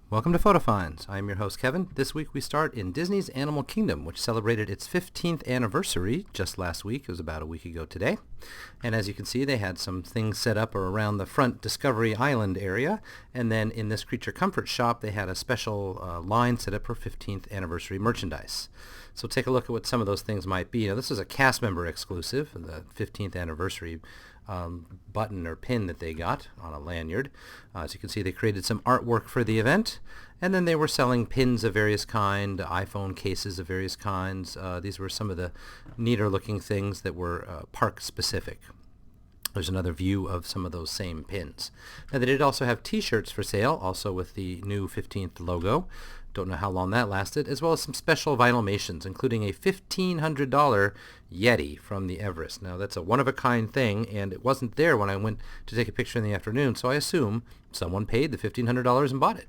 Welcome to Photo Finds. I'm your host Kevin. This week we start in Disney's Animal Kingdom, which celebrated its 15th anniversary just last week. It was about a week ago today. And as you can see, they had some things set up around the front Discovery Island area. And then in this Creature Comfort shop, they had a special line set up for 15th anniversary merchandise. So take a look at what some of those things might be. Now, this is a cast member exclusive, the 15th anniversary button or pin that they got on a lanyard. As you can see, they created some artwork for the event, and then they were selling pins of various kind, iPhone cases of various kinds. These were some of the neater looking things that were park specific. There's another view of some of those same pins. Now, they did also have t-shirts for sale, also with the new 15th logo. Don't know how long that lasted, as well as some special vinylmations, including a $1,500 Yeti from the Everest. Now, that's a one-of-a-kind thing, and it wasn't there when I went to take a picture in the afternoon, so I assume someone paid the $1,500 and bought it.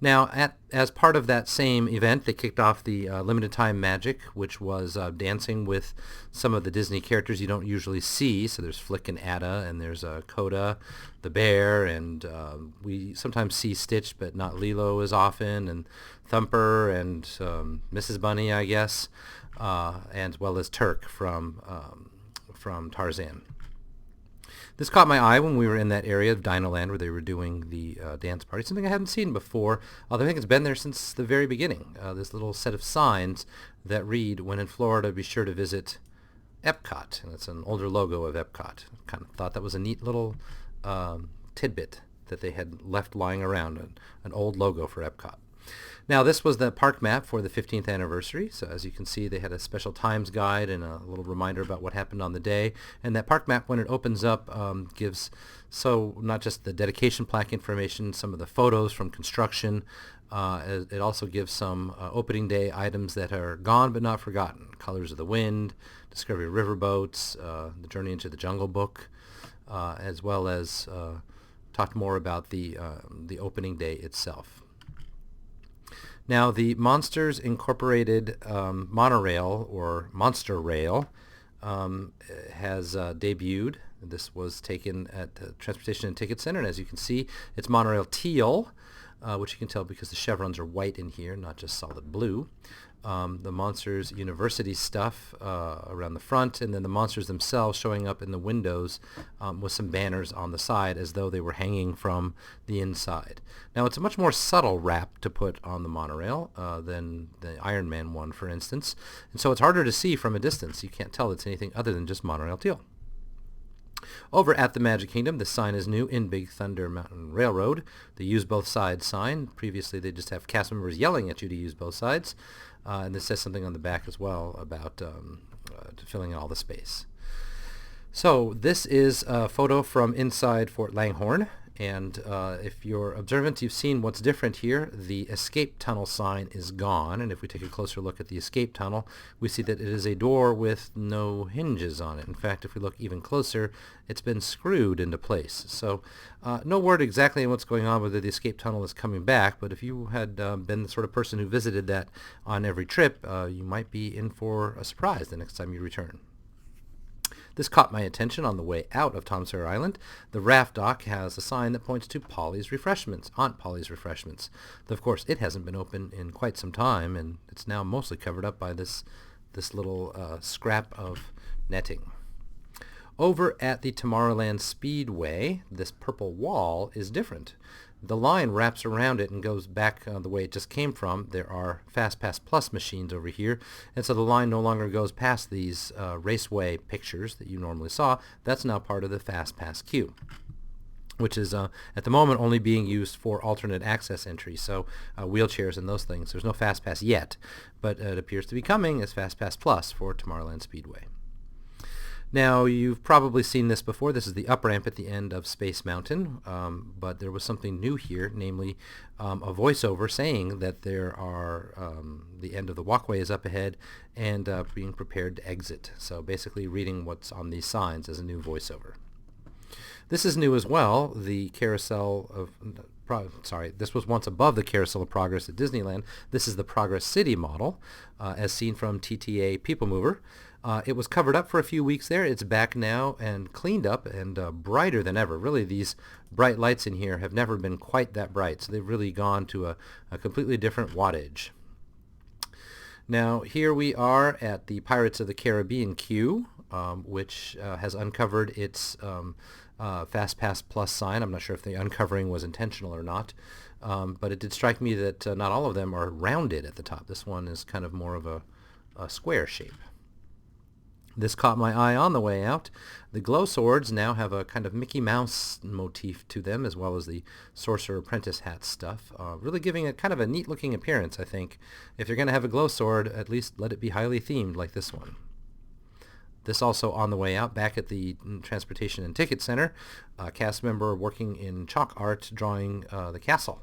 Now, as part of that same event, they kicked off the Limited Time Magic, which was dancing with some of the Disney characters you don't usually see. So there's Flick and Atta, and there's Coda, the bear, and we sometimes see Stitch, but not Lilo as often, and Thumper, and Mrs. Bunny, I guess, as well as Turk from Tarzan. This caught my eye when we were in that area of Dinoland where they were doing the dance party, something I hadn't seen before, although I think it's been there since the very beginning. This little set of signs that read, "When in Florida, be sure to visit Epcot." And it's an older logo of Epcot. Kind of thought that was a neat little tidbit that they had left lying around, an old logo for Epcot. Now, this was the park map for the 15th anniversary. So as you can see, they had a special times guide and a little reminder about what happened on the day. And that park map, when it opens up, gives not just the dedication plaque information, some of the photos from construction. It also gives some opening day items that are gone but not forgotten. Colors of the Wind, Discovery Riverboats, the Journey into the Jungle book, as well as talked more about the opening day itself. Now, the Monsters Incorporated monorail, or Monsterrail, has debuted. This was taken at the Transportation and Ticket Center, and as you can see, it's monorail teal, which you can tell because the chevrons are white in here, not just solid blue. The Monsters University stuff around the front, and then the monsters themselves showing up in the windows with some banners on the side as though they were hanging from the inside. Now, it's a much more subtle wrap to put on the monorail than the Iron Man one, for instance, and so it's harder to see from a distance. You can't tell it's anything other than just monorail teal. Over at the Magic Kingdom, the sign is new in Big Thunder Mountain Railroad. The Use Both Sides sign. Previously, they just have cast members yelling at you to use both sides. And this says something on the back as well about filling in all the space. So this is a photo from inside Fort Langhorne. And if you're observant, you've seen what's different here. The escape tunnel sign is gone. And if we take a closer look at the escape tunnel, we see that it is a door with no hinges on it. In fact, if we look even closer, it's been screwed into place. So no word exactly on what's going on, whether the escape tunnel is coming back. But if you had been the sort of person who visited that on every trip, you might be in for a surprise the next time you return. This caught my attention on the way out of Tom Sawyer Island. The raft dock has a sign that points to Polly's Refreshments, Aunt Polly's Refreshments. Though, of course, it hasn't been open in quite some time, and it's now mostly covered up by this little scrap of netting. Over at the Tomorrowland Speedway, this purple wall is different. The line wraps around it and goes back the way it just came from. There are FastPass Plus machines over here, and so the line no longer goes past these raceway pictures that you normally saw. That's now part of the FastPass queue, which is at the moment only being used for alternate access entry, so wheelchairs and those things. There's no FastPass yet, but it appears to be coming as FastPass Plus for Tomorrowland Speedway. Now, you've probably seen this before. This is the up-ramp at the end of Space Mountain, but there was something new here, namely a voiceover saying that there are the end of the walkway is up ahead and being prepared to exit. So basically reading what's on these signs as a new voiceover. This is new as well. The carousel of this was once above the Carousel of Progress at Disneyland. This is the Progress City model, as seen from TTA People Mover. It was covered up for a few weeks there. It's back now and cleaned up and brighter than ever. Really, these bright lights in here have never been quite that bright, so they've really gone to a completely different wattage. Now, here we are at the Pirates of the Caribbean queue, which has uncovered its Fast Pass Plus sign. I'm not sure if the uncovering was intentional or not, but it did strike me that not all of them are rounded at the top. This one is kind of more of a square shape. This caught my eye on the way out. The glow swords now have a kind of Mickey Mouse motif to them, as well as the Sorcerer Apprentice hat stuff, really giving it kind of a neat-looking appearance, I think. If you're going to have a glow sword, at least let it be highly themed like this one. This also on the way out, back at the Transportation and Ticket Center, a cast member working in chalk art drawing the castle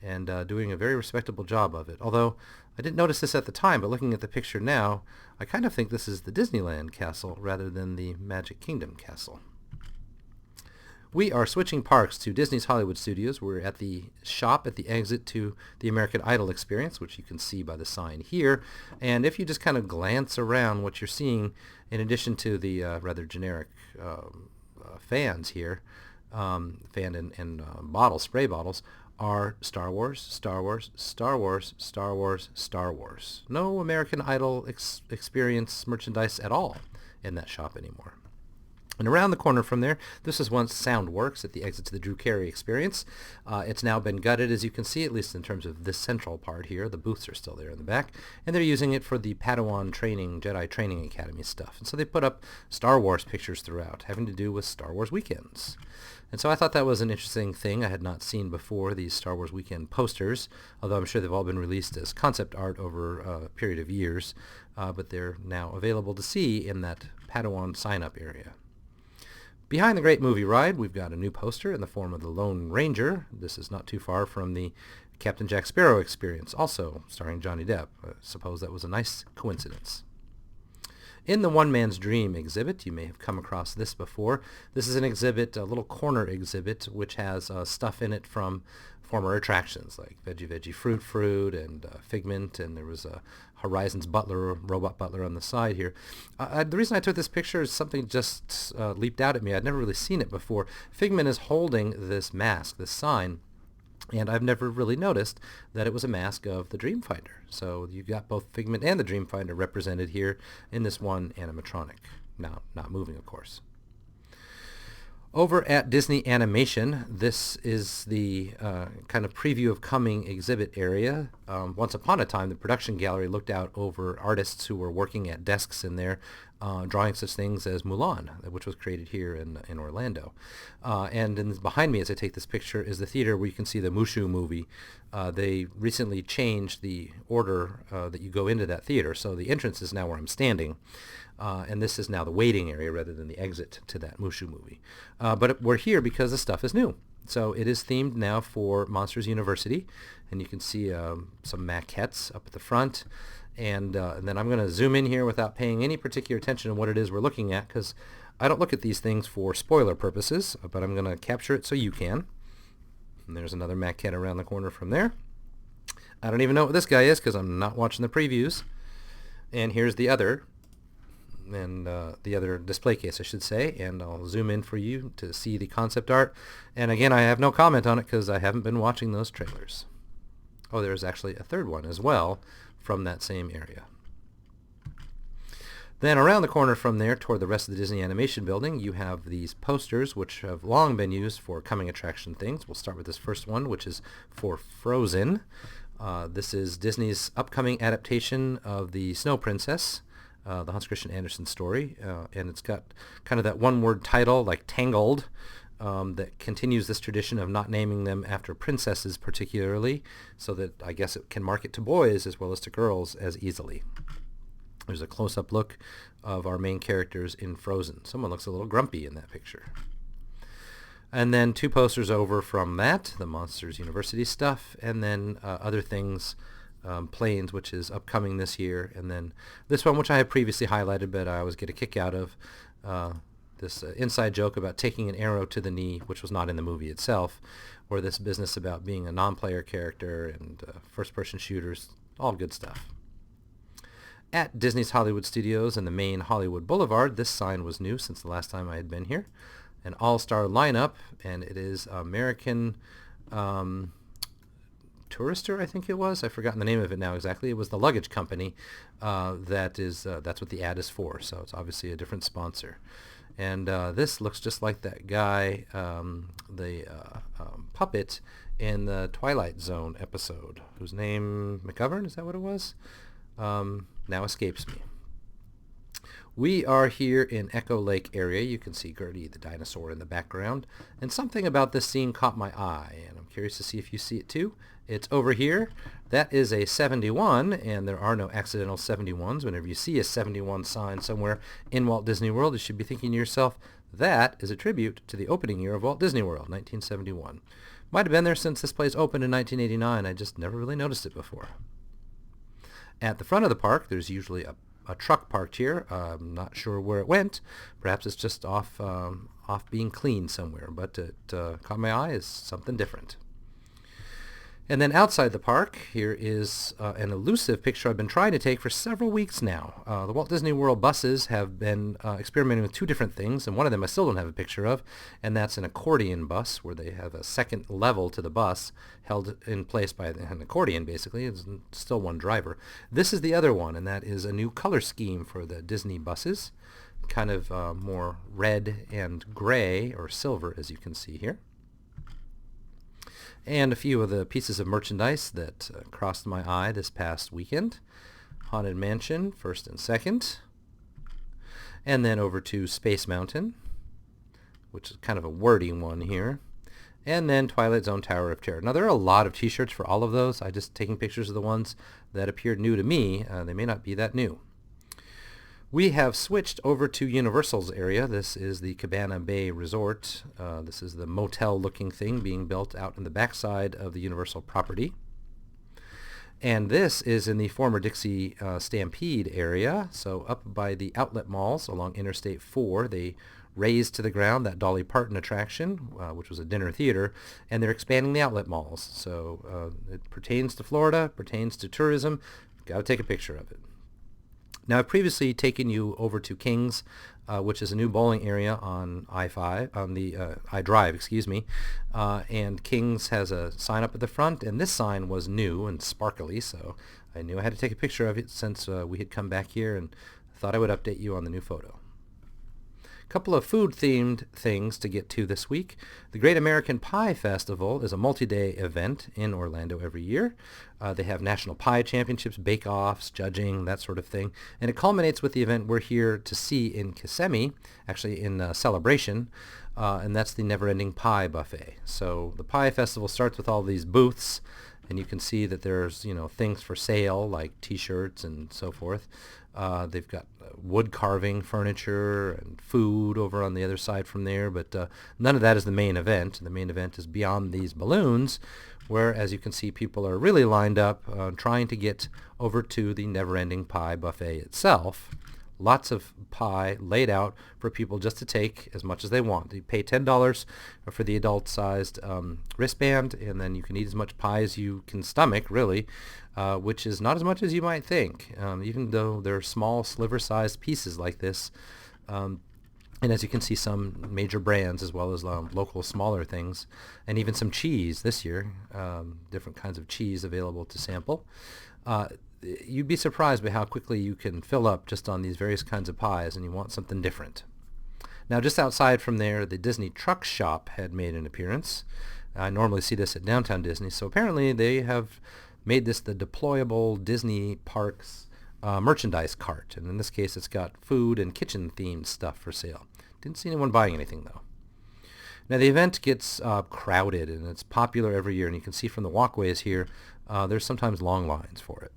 and doing a very respectable job of it. Although I didn't notice this at the time, but looking at the picture now, I kind of think this is the Disneyland castle rather than the Magic Kingdom castle. We are switching parks to Disney's Hollywood Studios. We're at the shop at the exit to the American Idol experience, which you can see by the sign here. And if you just kind of glance around, what you're seeing, in addition to the rather generic fans here, fan and spray bottles, are Star Wars, Star Wars, Star Wars, Star Wars, Star Wars. No American Idol experience merchandise at all in that shop anymore. And around the corner from there, this is once Soundworks at the exit to the Drew Carey experience. It's now been gutted, as you can see, at least in terms of this central part here. The booths are still there in the back, and they're using it for the Padawan training, Jedi Training Academy stuff. And so they put up Star Wars pictures throughout, having to do with Star Wars weekends. And so I thought that was an interesting thing I had not seen before, these Star Wars weekend posters, although I'm sure they've all been released as concept art over a period of years, but they're now available to see in that Padawan sign-up area. Behind the Great Movie Ride, we've got a new poster in the form of the Lone Ranger. This is not too far from the Captain Jack Sparrow experience, also starring Johnny Depp. I suppose that was a nice coincidence. In the One Man's Dream exhibit, you may have come across this before. This is an exhibit, a little corner exhibit, which has stuff in it from former attractions like Veggie Fruit and Figment, and there was a Horizon's Robot Butler on the side here. The reason I took this picture is something just leaped out at me. I'd never really seen it before. Figment is holding this mask, this sign, and I've never really noticed that it was a mask of the Dreamfinder. So you've got both Figment and the Dreamfinder represented here in this one animatronic. Now, not moving, of course. Over at Disney Animation, this is the kind of preview of coming exhibit area. Once upon a time, the production gallery looked out over artists who were working at desks in there, drawing such things as Mulan, which was created here in Orlando. And behind me, as I take this picture, is the theater where you can see the Mushu movie. They recently changed the order that you go into that theater, so the entrance is now where I'm standing. And this is now the waiting area rather than the exit to that Mushu movie. But we're here because the stuff is new. So it is themed now for Monsters University, and you can see some maquettes up at the front. And then I'm going to zoom in here without paying any particular attention to what it is we're looking at, because I don't look at these things for spoiler purposes, but I'm going to capture it so you can. And there's another maquette around the corner from there. I don't even know what this guy is because I'm not watching the previews. And here's the other. And the other display case, I should say, and I'll zoom in for you to see the concept art. And again, I have no comment on it because I haven't been watching those trailers. Oh, there's actually a third one as well from that same area. Then around the corner from there, toward the rest of the Disney Animation Building, you have these posters, which have long been used for coming attraction things. We'll start with this first one, which is for Frozen. This is Disney's upcoming adaptation of the Snow Princess, the Hans Christian Andersen story, and it's got kind of that one-word title, like Tangled, that continues this tradition of not naming them after princesses particularly, so that I guess it can market to boys as well as to girls as easily. There's a close-up look of our main characters in Frozen. Someone looks a little grumpy in that picture. And then two posters over from that, the Monsters University stuff, and then other things, Planes, which is upcoming this year, and then this one, which I had previously highlighted, but I always get a kick out of, this inside joke about taking an arrow to the knee, which was not in the movie itself, or this business about being a non-player character and first-person shooters, all good stuff. At Disney's Hollywood Studios in the main Hollywood Boulevard, this sign was new since the last time I had been here. An all-star lineup, and it is American Tourister, I think it was. I've forgotten the name of it now exactly. It was the luggage company. That's what the ad is for, so it's obviously a different sponsor. And this looks just like that guy, the puppet in the Twilight Zone episode, whose name, McGovern, is that what it was? Now escapes me. We are here in Echo Lake area. You can see Gertie the dinosaur in the background. And something about this scene caught my eye, and I'm curious to see if you see it too. It's over here. That is a 71, and there are no accidental 71s. Whenever you see a 71 sign somewhere in Walt Disney World, you should be thinking to yourself, that is a tribute to the opening year of Walt Disney World, 1971. Might have been there since this place opened in 1989. I just never really noticed it before. At the front of the park, there's usually a truck parked here. I'm not sure where it went. Perhaps it's just off being cleaned somewhere, but it caught my eye as something different. And then outside the park, here is an elusive picture I've been trying to take for several weeks now. The Walt Disney World buses have been experimenting with two different things, and one of them I still don't have a picture of, and that's an accordion bus, where they have a second level to the bus held in place by an accordion, basically. It's still one driver. This is the other one, and that is a new color scheme for the Disney buses, kind of more red and gray, or silver, as you can see here. And a few of the pieces of merchandise that crossed my eye this past weekend. Haunted Mansion, first and second. And then over to Space Mountain, which is kind of a wordy one here. And then Twilight Zone Tower of Terror. Now, there are a lot of t-shirts for all of those. I'm just taking pictures of the ones that appeared new to me. They may not be that new. We have switched over to Universal's area. This is the Cabana Bay Resort. This is the motel-looking thing being built out in the backside of the Universal property. And this is in the former Dixie Stampede area. So up by the outlet malls along Interstate 4, they razed to the ground that Dolly Parton attraction, which was a dinner theater, and they're expanding the outlet malls. So it pertains to Florida, pertains to tourism. Got to take a picture of it. Now, I've previously taken you over to King's, which is a new bowling area on I-5, on the I-Drive, and King's has a sign up at the front, and this sign was new and sparkly, so I knew I had to take a picture of it since we had come back here, and thought I would update you on the new photo. Couple of food-themed things to get to this week. The Great American Pie Festival is a multi-day event in Orlando every year. They have national pie championships, bake-offs, judging, that sort of thing. And it culminates with the event we're here to see in Kissimmee, actually in Celebration, and that's the Never-Ending Pie Buffet. So the Pie Festival starts with all these booths, and you can see that there's, things for sale like T-shirts and so forth. They've got wood carving furniture and food over on the other side from there, but none of that is the main event. The main event is beyond these balloons, where, as you can see, people are really lined up trying to get over to the Never-Ending Pie Buffet itself. Lots of pie laid out for people just to take as much as they want. You pay $10 for the adult-sized wristband, and then you can eat as much pie as you can stomach, really, which is not as much as you might think, even though they're small sliver-sized pieces like this. And as you can see, some major brands as well as local smaller things, and even some cheese this year, different kinds of cheese available to sample. You'd be surprised by how quickly you can fill up just on these various kinds of pies, and you want something different. Now, just outside from there, the Disney Truck Shop had made an appearance. I normally see this at Downtown Disney, so apparently they have made this the deployable Disney Parks merchandise cart, and in this case it's got food and kitchen-themed stuff for sale. Didn't see anyone buying anything, though. Now, the event gets crowded, and it's popular every year, and you can see from the walkways here, there's sometimes long lines for it.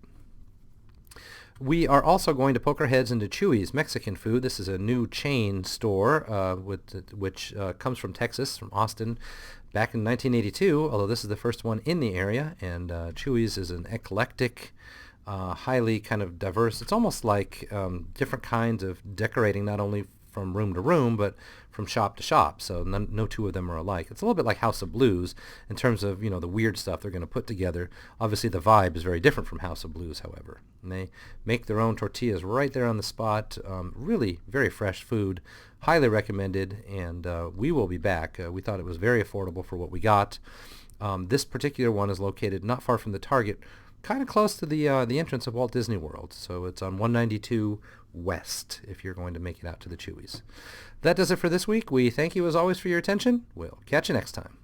We are also going to poke our heads into Chuy's Mexican food. This is a new chain store which comes from Texas, from Austin, back in 1982, although this is the first one in the area, and Chuy's is an eclectic, highly kind of diverse. It's almost like different kinds of decorating, not only from room to room, but from shop to shop. So no two of them are alike. It's a little bit like House of Blues in terms of, the weird stuff they're going to put together. Obviously, the vibe is very different from House of Blues, however. And they make their own tortillas right there on the spot. Really very fresh food. Highly recommended, and we will be back. We thought it was very affordable for what we got. This particular one is located not far from the Target, kind of close to the entrance of Walt Disney World. So it's on 192 West if you're going to make it out to the Chewies. That does it for this week. We thank you as always for your attention. We'll catch you next time.